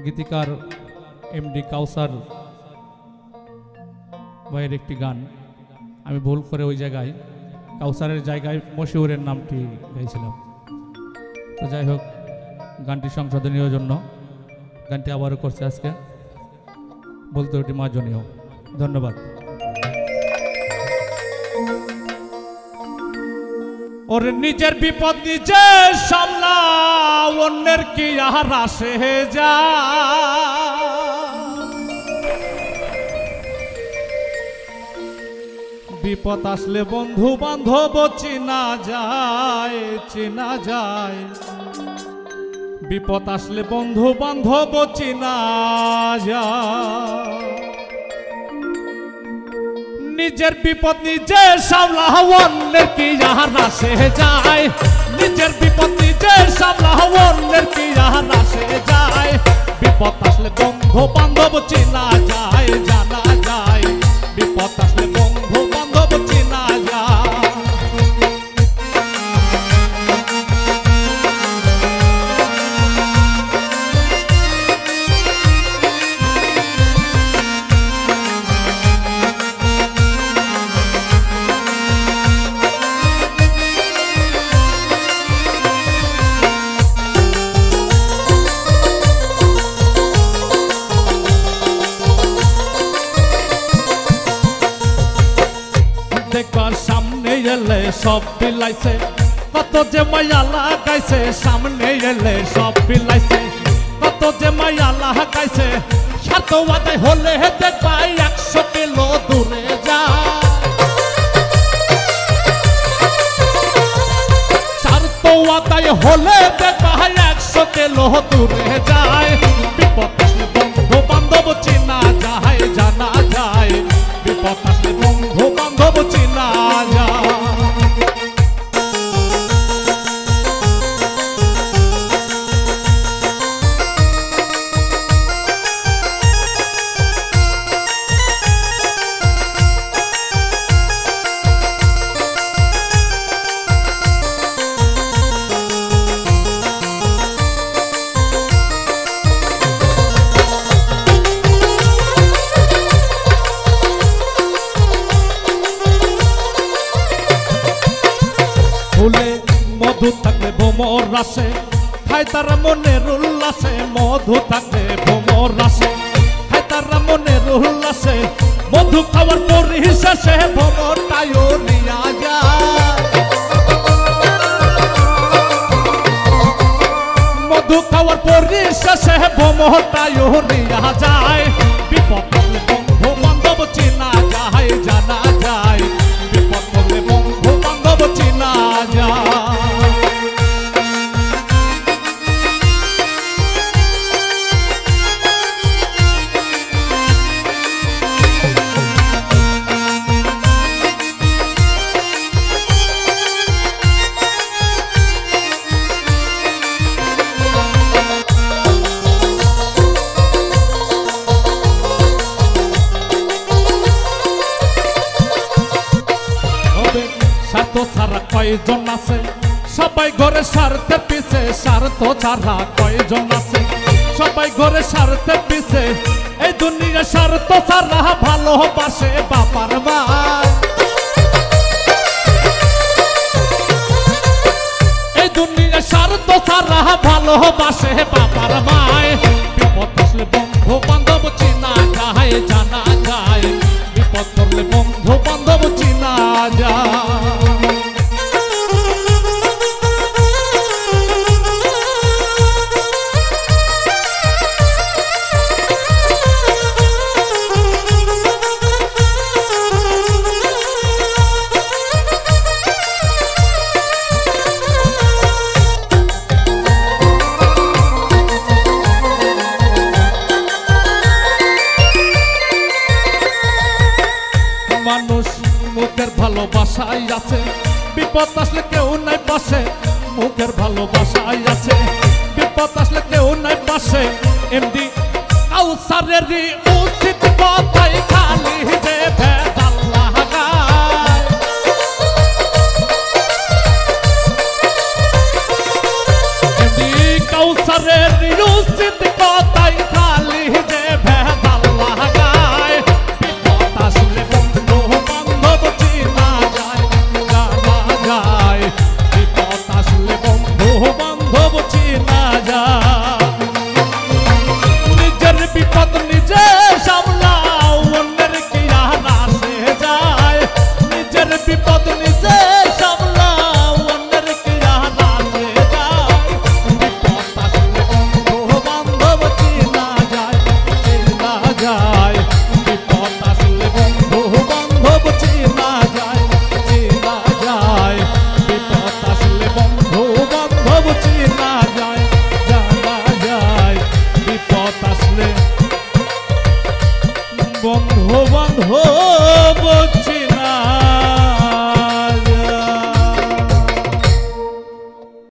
গীতিকার এমডি কাউসার ভাইয়ের একটি গান। আমি ভুল করে ওই জায়গায় কাউসারের জায়গায় মশিউরের নামটি গাইছিলাম। তো যাই হোক, গানটি সংশোধনীয় জন্য গানটি আবারও করছে আজকে, বলতে ওটি মার্জনীয়। ধন্যবাদ। ওর নিজের বিপদ নিজে সামলা, অন্যের কি আর আসে যা। বিপদ আসলে বন্ধু বান্ধব চেনা যায়, চেনা যায়। বিপদ আসলে বন্ধু বান্ধব চেনা যায়। নিজের বিপদ নিজে সামলা, অন্যের কি আর আসে যায়। নিজের বিপদ নিজে সামলা, অন্যের কি আর আসে যায়। বিপদ আসলে বন্ধু বান্ধব চেনা যায়, জানা যায়। বিপদ আসলে বন্ধু বান্ধব চেনা যায়। সামনে এলে সব বিলাইছে, কত যে মায়া লাগাইছে। সামনে এলে সব বিলাইছে, কত যে মায়া লাগাইছে। স্বার্থ আদায় হলে দেখবা 100 কিলো দূরে যায়। স্বার্থ আদায় হলে দেখবা 100 কিলো দূরে যায়। বিপদ আসলে বন্ধু বান্ধব চেনা যায়, জানা যায়। বিপদ আসলে বন্ধু বান্ধব চেনা যায়। ফুলে মধু থাকলে ভ্রমর রাসে, খায় তারা মনের উল্লাসে। মধু থাকলে ভ্রমর রাসে, খায় তারা মনের উল্লাসে। মধু খাওয়ার পরিশেষে ভ্রমরটাও নিয়া যায়। মধু খাওয়ার পরিশেষে ভ্রমরটাও নিয়া যায়। বিপদ হলে বন্ধু বান্ধব চেনা যায়, জানা যায়। বিপদ হলে বন্ধু বান্ধব চেনা যায়। স্বার্থ ছাড়া কয়জন আছে, সবাই ঘরে স্বার্থের পিছে। স্বার্থ ছাড়া কয়জন আছে, সবাই ঘরে স্বার্থের পিছে। এই দুনিয়া স্বার্থ ছাড়া ভালোবাসে বাবার ভাই। এই দুনিয়া স্বার্থ ছাড়া ভালোবাসে বাবার ভাই। বিপদ আসলে বন্ধু বান্ধব চেনা যায়, জানা যায়। বিপদ করলে বন্ধু বান্ধব চেনা যায়। মানুষ মুখের ভালোবাসাই আছে, বিপদ আসলে কেউ নাই পাশে। মুখের ভালোবাসাই আছে, বিপদ আসলে কেউ নাই পাশে। এমডি কাউসারের উচিত কথাই খালি যে ভেজাল লাগায়। এমডি কাউসারের উচিত কথাই যায়।